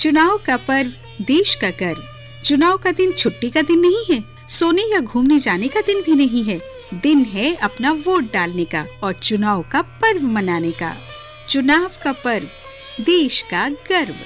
चुनाव का पर्व, देश का गर्व। चुनाव का दिन छुट्टी का दिन नहीं है, सोने या घूमने जाने का दिन भी नहीं है। दिन है अपना वोट डालने का और चुनाव का पर्व मनाने का। चुनाव का पर्व, देश का गर्व।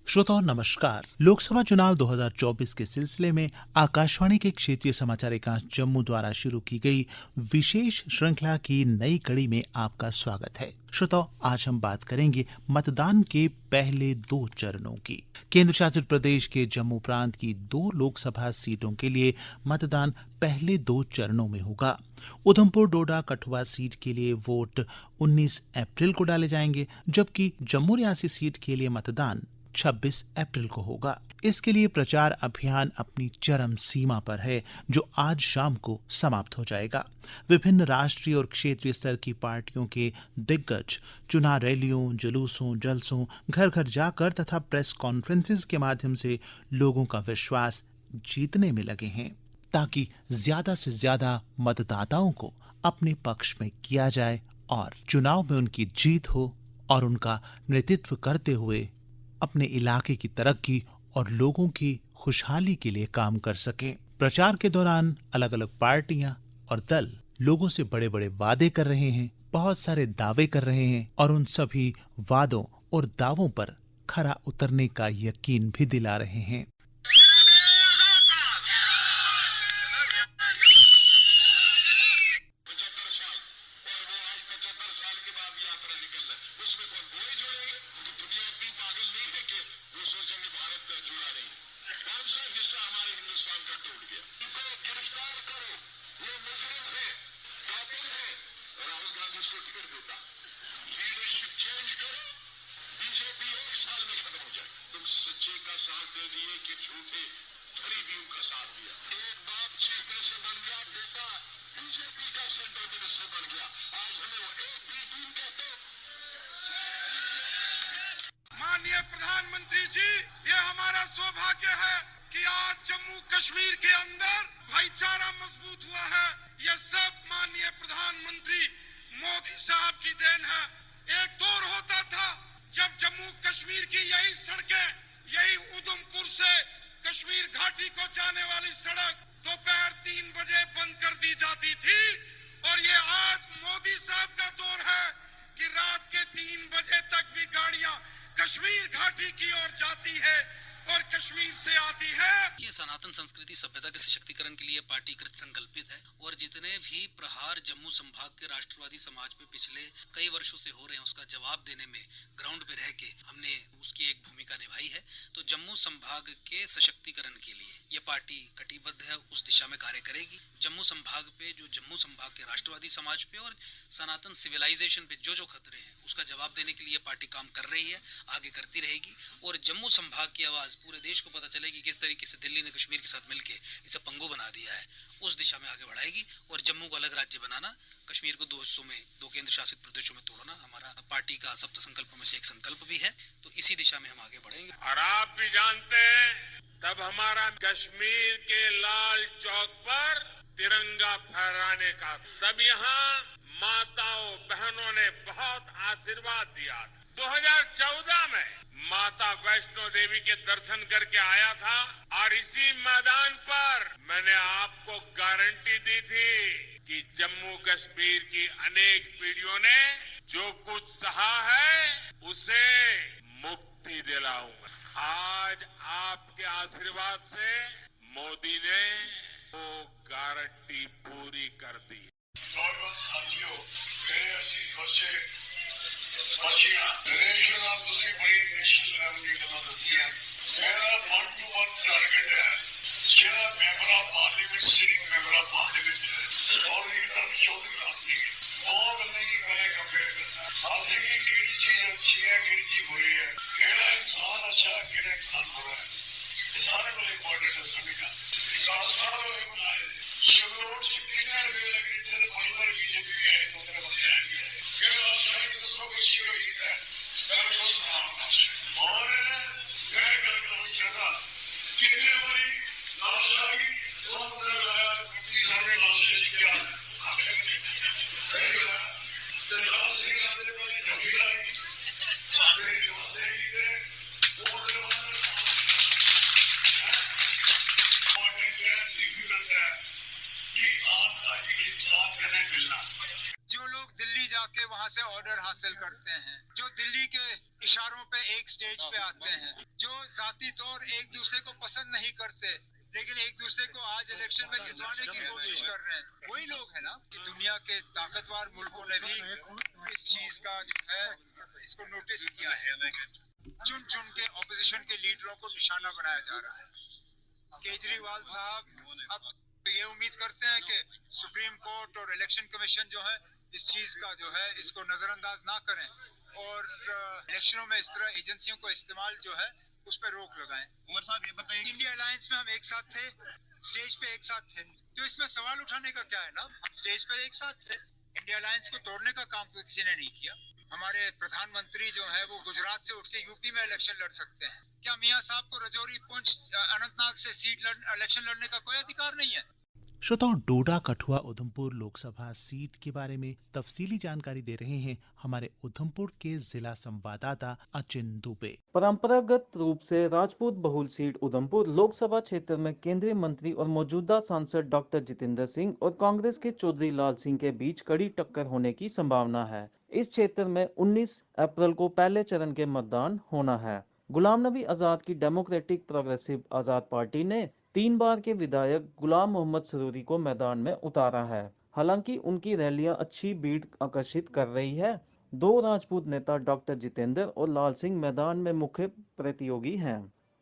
श्रोताओं नमस्कार। लोकसभा चुनाव 2024 के सिलसिले में आकाशवाणी के क्षेत्रीय समाचार एकांश जम्मू द्वारा शुरू की गई विशेष श्रृंखला की नई कड़ी में आपका स्वागत है। श्रोताओं, आज हम बात करेंगे मतदान के पहले 2 चरणों की। केंद्र शासित प्रदेश के जम्मू प्रांत की 2 लोकसभा सीटों के लिए मतदान पहले 2 चरणों में होगा। उधमपुर, डोडा, कठुआ सीट के लिए वोट 19 अप्रैल को डाले जाएंगे, जबकि जम्मू रियासी सीट के लिए मतदान 26 अप्रैल को होगा। इसके लिए प्रचार अभियान अपनी चरम सीमा पर है, जो आज शाम को समाप्त हो जाएगा। विभिन्न राष्ट्रीय और क्षेत्रीय स्तर की पार्टियों के दिग्गज चुनाव रैलियों, जुलूसों, जलसों, घर घर जाकर तथा प्रेस कॉन्फ्रेंसेस के माध्यम से लोगों का विश्वास जीतने में लगे हैं, ताकि ज्यादा से ज्यादा मतदाताओं को अपने पक्ष में किया जाए और चुनाव में उनकी जीत हो और उनका नेतृत्व करते हुए अपने इलाके की तरक्की और लोगों की खुशहाली के लिए काम कर सकें। प्रचार के दौरान अलग अलग पार्टियां और दल लोगों से बड़े बड़े वादे कर रहे हैं, बहुत सारे दावे कर रहे हैं और उन सभी वादों और दावों पर खरा उतरने का यकीन भी दिला रहे हैं। प्रधानमंत्री जी, ये हमारा सौभाग्य है कि आज जम्मू कश्मीर के अंदर भाईचारा मजबूत हुआ है। ये सब माननीय प्रधानमंत्री मोदी साहब की देन है। एक दौर होता था जब जम्मू कश्मीर की यही सड़कें, यही उधमपुर से कश्मीर घाटी को जाने वाली सड़क दोपहर 3 बजे बंद कर दी जाती थी, और ये आज मोदी साहब का दौर है कि रात के 3 बजे तक भी गाड़ियां कश्मीर घाटी की ओर जाती है और कश्मीर से आती है। ये सनातन संस्कृति सभ्यता के सशक्तिकरण के लिए पार्टी कृत संकल्पित है और जितने भी प्रहार जम्मू संभाग के राष्ट्रवादी समाज पे पिछले कई वर्षों से हो रहे हैं, उसका जवाब देने में ग्राउंड पे रह के हमने उसकी एक भूमिका निभाई है। तो जम्मू संभाग के सशक्तिकरण के लिए ये पार्टी कटिबद्ध है, उस दिशा में कार्य करेगी। जम्मू संभाग पे, जो जम्मू संभाग के राष्ट्रवादी समाज पे और सनातन सिविलाइजेशन पे जो खतरे हैं, उसका जवाब देने के लिए पार्टी काम कर रही है, आगे करती रहेगी। और जम्मू संभाग की आवाज पूरे देश को पता चलेगी किस तरीके से दिल्ली ने कश्मीर के साथ मिलकर इसे पंगो बना दिया है, उस दिशा में आगे बढ़ाएगी। और जम्मू को अलग राज्य बनाना, कश्मीर को 2 हिस्सों में, 2 केंद्र शासित प्रदेशों में तोड़ना हमारा पार्टी का सप्त संकल्पों में से एक संकल्प भी है। तो इसी दिशा में हम आगे बढ़ेंगे। और आप भी जानते हैं, तब हमारा कश्मीर के लाल चौक पर तिरंगा फहराने का, तब यहाँ माताओं बहनों ने बहुत आशीर्वाद दिया था। 2014 में माता वैष्णो देवी के दर्शन करके आया था और इसी मैदान पर मैंने आपको गारंटी दी थी कि जम्मू कश्मीर की अनेक पीढ़ियों ने जो कुछ सहा है उसे मुक्ति दिलाऊंगा। आज आपके आशीर्वाद से मोदी ने वो गारंटी पूरी कर दी। साथियों, दूसरी बड़ी नेशनल मेरा 1-to-1 टारगेट है। मेरा member of parliament, sitting member of parliament है और इधर 14 राशि है। और नहीं करेगा हासिल की केड़ी चीज अच्छी है, केड़ी चीज बुरी है, केड़ा इंसान अच्छा है, केड़ा इंसान बुरा है, सारे को इम्पोर्टेंट है। सभी का सारा बनाए शिवरोड से कितने रुपए लगे थे, पंद्रह बीजेपी के है, दूसरे बंदे आएंगे केड़ा अच्छा है, किसको कुछ हुई है और मैं करता हूँ ज्यादा कितने बड़ी लाशाही तो हमने लाया सामने लाशाही क्या से वहां से ऑर्डर हासिल करते हैं, जो दिल्ली के इशारों पे एक स्टेज पे आते हैं, जो जाती तौर एक दूसरे को पसंद नहीं करते लेकिन एक दूसरे को आज इलेक्शन में जितवाने की कोशिश कर रहे हैं, वही लोग हैं ना कि दुनिया के ताकतवर मुल्कों ने भी इस चीज का जो है इसको नोटिस किया है। चुन चुन के ऑपोजिशन के लीडरों को निशाना बनाया जा रहा है। केजरीवाल साहब अब ये उम्मीद करते हैं कि सुप्रीम कोर्ट और इलेक्शन कमीशन जो है इस चीज का जो है इसको नजरअंदाज ना करें और इलेक्शनों में इस तरह एजेंसियों को इस्तेमाल जो है उस पर रोक लगाएं। उमर साहब ये बताइए, इंडिया अलायंस में हम एक साथ थे, स्टेज पे एक साथ थे, तो इसमें सवाल उठाने का क्या है ना, हम स्टेज पे एक साथ थे। इंडिया अलायंस को तोड़ने का काम तो किसी ने नहीं किया। हमारे प्रधानमंत्री जो है वो गुजरात से उठ के यूपी में इलेक्शन लड़ सकते हैं। क्या मियां साहब को रजौरी, पुंछ, अनंतनाग से इलेक्शन लड़ने का कोई अधिकार नहीं है? श्रोताओं, डोडा कठुआ उधमपुर लोकसभा सीट के बारे में तफसीली जानकारी दे रहे हैं हमारे उधमपुर के जिला संवाददाता अचिन दुबे। परंपरागत रूप से राजपूत बहुल सीट उधमपुर लोकसभा क्षेत्र में केंद्रीय मंत्री और मौजूदा सांसद डॉक्टर जितेंद्र सिंह और कांग्रेस के चौधरी लाल सिंह के बीच कड़ी टक्कर होने की संभावना है। इस क्षेत्र में 19 अप्रैल को पहले चरण के मतदान होना है। गुलाम नबी आजाद की डेमोक्रेटिक प्रोग्रेसिव आजाद पार्टी ने 3 बार के विधायक गुलाम मोहम्मद सरूरी को मैदान में उतारा है। हालांकि उनकी रैलियां अच्छी भीड़ आकर्षित कर रही है। 2 राजपूत नेता डॉक्टर जितेंद्र और लाल सिंह मैदान में मुख्य प्रतियोगी हैं।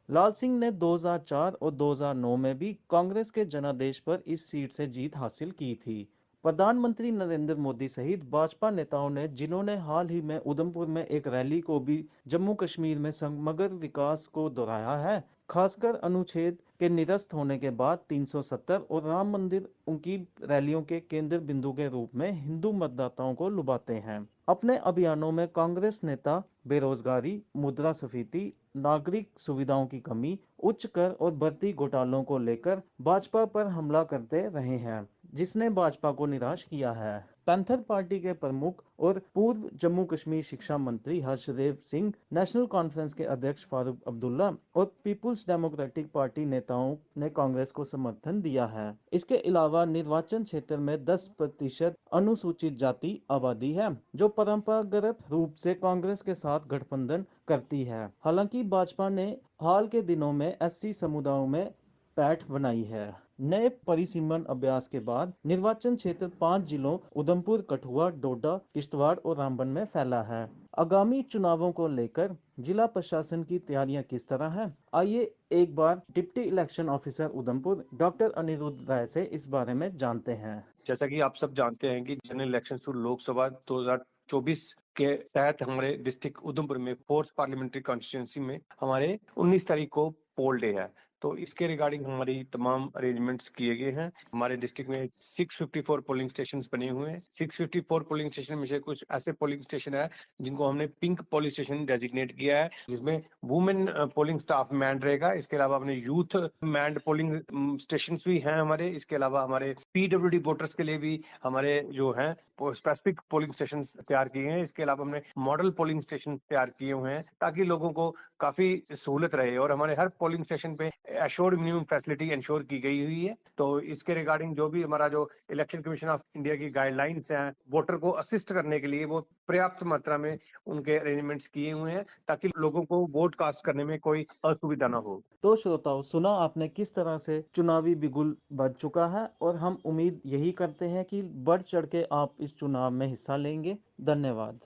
लाल सिंह ने 2004 और 2009 में भी कांग्रेस के जनादेश पर इस सीट से जीत हासिल की थी। प्रधानमंत्री नरेंद्र मोदी सहित भाजपा नेताओं ने, जिन्होंने हाल ही में उधमपुर में एक रैली को भी जम्मू कश्मीर में समग्र विकास को दोहराया है, खासकर अनुच्छेद के निरस्त होने के बाद 370 और राम मंदिर उनकी रैलियों के केंद्र बिंदु के रूप में हिंदू मतदाताओं को लुभाते हैं। अपने अभियानों में कांग्रेस नेता बेरोजगारी, मुद्रास्फीति, नागरिक सुविधाओं की कमी, उच्च कर और भर्ती घोटालों को लेकर भाजपा पर हमला करते रहे हैं, जिसने भाजपा को निराश किया है। पैंथर पार्टी के प्रमुख और पूर्व जम्मू कश्मीर शिक्षा मंत्री हर्षदेव सिंह, नेशनल कॉन्फ्रेंस के अध्यक्ष फारूक अब्दुल्ला और पीपुल्स डेमोक्रेटिक पार्टी नेताओं ने कांग्रेस को समर्थन दिया है। इसके अलावा निर्वाचन क्षेत्र में 10% अनुसूचित जाति आबादी है, जो परंपरागत रूप से कांग्रेस के साथ गठबंधन करती है। हालांकि भाजपा ने हाल के दिनों में एससी समुदायों में पैठ बनाई है। नए परिसीमन अभ्यास के बाद निर्वाचन क्षेत्र 5 जिलों उधमपुर, कठुआ, डोडा, किश्तवाड़ और रामबन में फैला है। आगामी चुनावों को लेकर जिला प्रशासन की तैयारियां किस तरह हैं? आइए एक बार deputy election officer Udhampur doctor Anirudh Rai से इस बारे में जानते हैं। जैसा कि आप सब जानते हैं कि जनरल इलेक्शन टू लोकसभा 2024 के तहत हमारे डिस्ट्रिक्ट उधमपुर में 4th पार्लियामेंट्री कॉन्स्टिट्यूंसी में हमारे 19 तारीख को पोल डे है। तो इसके रिगार्डिंग हमारी तमाम अरेंजमेंट्स किए गए हैं। हमारे डिस्ट्रिक्ट में 654 पोलिंग स्टेशंस बने हुए हैं। 654 पोलिंग स्टेशन में से कुछ ऐसे पोलिंग स्टेशन है जिनको हमने पिंक पोलिंग स्टेशन डेजिग्नेट किया है, जिसमें वुमेन पोलिंग स्टाफ मैंड रहेगा। इसके अलावा अपने यूथ मैंड पोलिंग स्टेशन भी हैं हमारे। इसके अलावा हमारे पीडब्ल्यूडी वोटर्स के लिए भी हमारे जो है स्पेसिफिक पोलिंग स्टेशन तैयार किए हैं। इसके अलावा हमने मॉडल पोलिंग स्टेशन तैयार किए हुए हैं ताकि लोगों को काफी सहूलत रहे, और हमारे हर पोलिंग स्टेशन पे एश्योर्ड मिनिमम फैसिलिटी इंश्योर की गई हुई है। तो इसके रिगार्डिंग जो भी हमारा जो इलेक्शन कमीशन ऑफ इंडिया की गाइडलाइंस हैं, वोटर को असिस्ट करने के लिए वो पर्याप्त मात्रा में उनके अरेंजमेंट्स किए हुए हैं ताकि लोगों को वोट कास्ट करने में कोई असुविधा ना हो। तो श्रोताओं, सुना आपने किस तरह से चुनावी बिगुल बज चुका है, और हम उम्मीद यही करते हैं कि बढ़ चढ़ के आप इस चुनाव में हिस्सा लेंगे। धन्यवाद।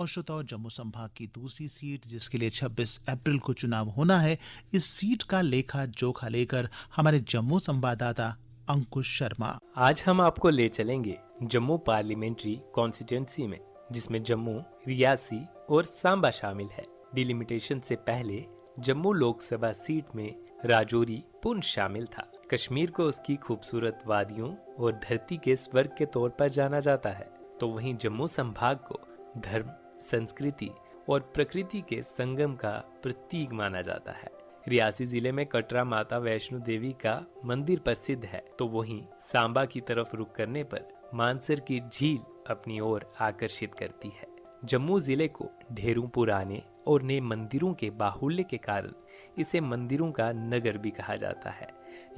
और श्रोताओं, जम्मू संभाग की दूसरी सीट जिसके लिए 26 अप्रैल को चुनाव होना है, इस सीट का लेखा जोखा लेकर हमारे जम्मू संवाददाता अंकुश शर्मा। आज हम आपको ले चलेंगे जम्मू पार्लियामेंट्री कॉन्स्टिट्यूंसी में, जिसमें जम्मू, रियासी और सांबा शामिल है। डिलिमिटेशन से पहले जम्मू लोकसभा सीट में राजौरी, पुंछ शामिल था। कश्मीर को उसकी खूबसूरत वादियों और धरती के स्वर्ग के तौर पर जाना जाता है, तो वहीं जम्मू संभाग को धर्म, संस्कृति और प्रकृति के संगम का प्रतीक माना जाता है। रियासी जिले में कटरा माता वैष्णो देवी का मंदिर प्रसिद्ध है, तो वहीं सांबा की तरफ रुख करने पर मानसर की झील अपनी ओर आकर्षित करती है। जम्मू जिले को ढेरों पुराने और नए मंदिरों के बाहुल्य के कारण इसे मंदिरों का नगर भी कहा जाता है।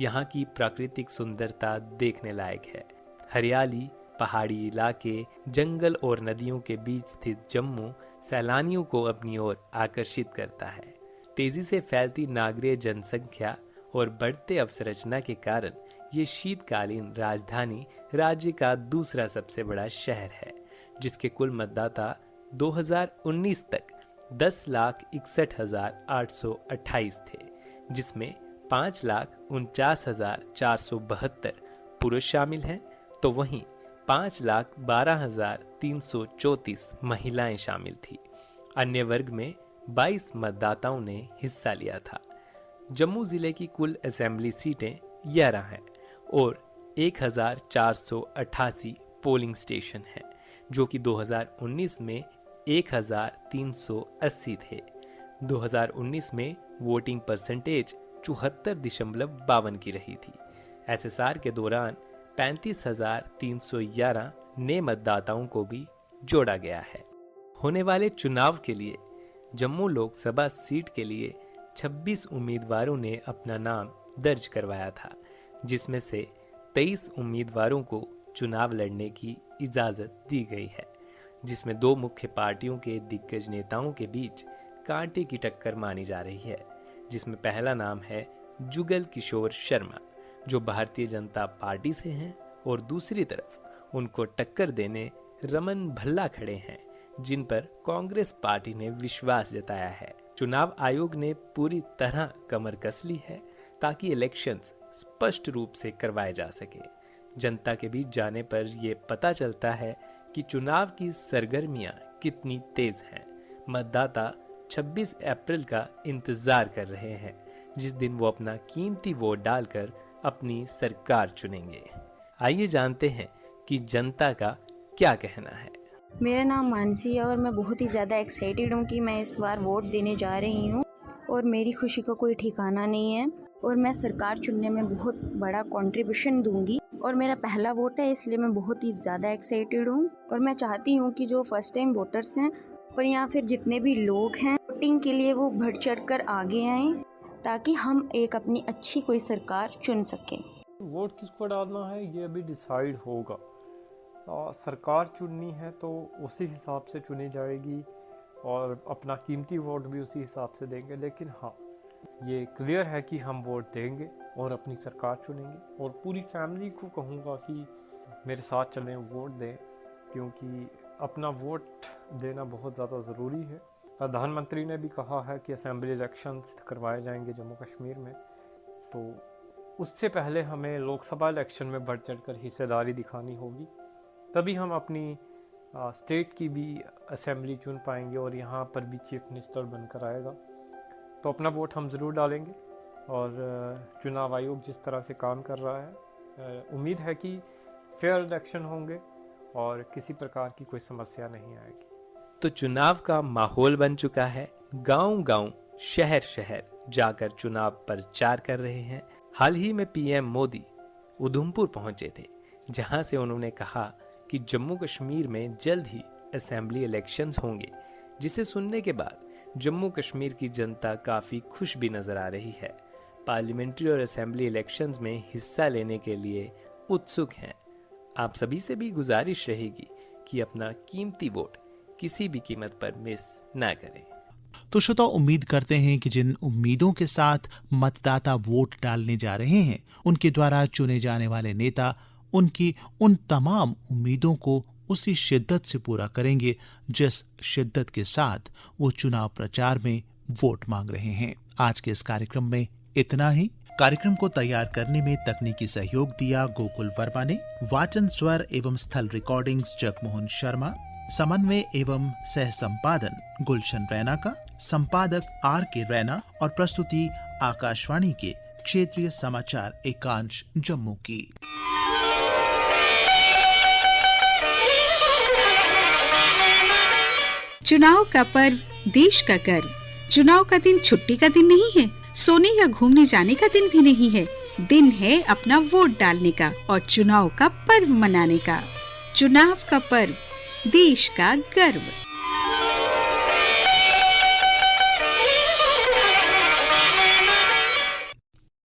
यहाँ की प्राकृतिक सुंदरता देखने लायक है। हरियाली, पहाड़ी इलाके, जंगल और नदियों के बीच स्थित जम्मू सैलानियों को अपनी ओर आकर्षित करता है। तेजी से फैलती नागरिक जनसंख्या और बढ़ते अवसंरचना के कारण ये शीतकालीन राजधानी राज्य का दूसरा सबसे बड़ा शहर है, जिसके कुल मतदाता 2019 तक 10,61,828 थे, जिसमें 5,49,472 पुरुष शामिल हैं, तो वहीं 5,12,334 महिलाएं शामिल थी। अन्य वर्ग में 22 मतदाताओं ने हिस्सा लिया था। जम्मू जिले की कुल असेंबली सीटें 11 हैं और 1,488 पोलिंग स्टेशन हैं, जो कि 2019 में 1,380 थे। 2019 में वोटिंग परसेंटेज 74.52 की रही थी। एसएसआर के दौरान 35,311 नए मतदाताओं को भी जोड़ा गया है। होने वाले चुनाव के लिए जम्मू लोकसभा सीट के लिए 26 उम्मीदवारों ने अपना नाम दर्ज करवाया था, जिसमें से 23 उम्मीदवारों को चुनाव लड़ने की इजाज़त दी गई है, जिसमें दो मुख्य पार्टियों के दिग्गज नेताओं के बीच कांटे की टक्कर मानी जा रही है, जिसमें पहला नाम है जुगल किशोर शर्मा, जो भारतीय जनता पार्टी से हैं, और दूसरी तरफ उनको टक्कर देने रमन भल्ला खड़े हैं, जिन पर कांग्रेस पार्टी ने विश्वास जताया है। चुनाव आयोग ने पूरी तरह कमर कस ली है ताकि इलेक्शंस स्पष्ट रूप से करवाए जा सके। जनता के बीच जाने पर यह पता चलता है कि चुनाव की सरगर्मियां कितनी तेज हैं। मतदाता 26 अप्रैल का इंतजार कर रहे हैं, जिस दिन वो अपना कीमती वोट डालकर अपनी सरकार चुनेंगे। आइए जानते हैं कि जनता का क्या कहना है। मेरा नाम मानसी है और मैं बहुत ही ज़्यादा एक्साइटेड हूँ कि मैं इस बार वोट देने जा रही हूँ और मेरी खुशी का कोई ठिकाना नहीं है और मैं सरकार चुनने में बहुत बड़ा कंट्रीब्यूशन दूंगी और मेरा पहला वोट है, इसलिए मैं बहुत ही ज़्यादा एक्साइटेड हूँ। और मैं चाहती हूँ कि जो फर्स्ट टाइम वोटर्स हैं और या फिर जितने भी लोग हैं वोटिंग के लिए वो बढ़ चढ़ कर आगे आएँ ताकि हम एक अपनी अच्छी कोई सरकार चुन सकें। वोट किसको डालना है ये अभी डिसाइड होगा। सरकार चुननी है तो उसी हिसाब से चुनी जाएगी और अपना कीमती वोट भी उसी हिसाब से देंगे। लेकिन हाँ, ये क्लियर है कि हम वोट देंगे और अपनी सरकार चुनेंगे। और पूरी फैमिली को कहूँगा कि मेरे साथ चलें, वोट दें, क्योंकि अपना वोट देना बहुत ज़्यादा ज़रूरी है। प्रधानमंत्री ने भी कहा है कि असेंबली इलेक्शंस करवाए जाएंगे जम्मू कश्मीर में, तो उससे पहले हमें लोकसभा इलेक्शन में बढ़ चढ़ कर हिस्सेदारी दिखानी होगी, तभी हम अपनी स्टेट की भी असेंबली चुन पाएंगे और यहाँ पर भी चीफ मिनिस्टर बनकर आएगा। तो अपना वोट हम ज़रूर डालेंगे और चुनाव आयोग जिस तरह से काम कर रहा है, उम्मीद है कि फेयर इलेक्शन होंगे और किसी प्रकार की कोई समस्या नहीं आएगी। तो चुनाव का माहौल बन चुका है। गांव-गांव, शहर-शहर जाकर चुनाव प्रचार कर रहे हैं। हाल ही में पीएम मोदी उधमपुर पहुंचे थे, जहां से उन्होंने कहा कि जम्मू कश्मीर में जल्द ही असेंबली इलेक्शंस होंगे, जिसे सुनने के बाद जम्मू कश्मीर की जनता काफ़ी खुश भी नज़र आ रही है। पार्लियामेंट्री और असेंबली इलेक्शंस में हिस्सा लेने के लिए उत्सुक हैं। आप सभी से भी गुजारिश रहेगी कि अपना कीमती वोट किसी भी कीमत पर मिस ना करें। तो श्रोता, उम्मीद करते हैं कि जिन उम्मीदों के साथ मतदाता वोट डालने जा रहे हैं, उनके द्वारा चुने जाने वाले नेता उनकी उन तमाम उम्मीदों को उसी शिद्दत से पूरा करेंगे जिस शिद्दत के साथ वो चुनाव प्रचार में वोट मांग रहे हैं। आज के इस कार्यक्रम में इतना ही। कार्यक्रम को तैयार करने में तकनीकी सहयोग दिया गोकुल वर्मा ने। वाचन, स्वर एवं स्थल रिकॉर्डिंग्स जगमोहन शर्मा। समन्वय एवं सह संपादन गुलशन रैना का। संपादक RK रैना और प्रस्तुति आकाशवाणी के क्षेत्रीय समाचार एकांश जम्मू की। चुनाव का पर्व, देश का गर्व। चुनाव का दिन छुट्टी का दिन नहीं है, सोने या घूमने जाने का दिन भी नहीं है। दिन है अपना वोट डालने का और चुनाव का पर्व मनाने का। चुनाव का पर्व, देश का गर्व।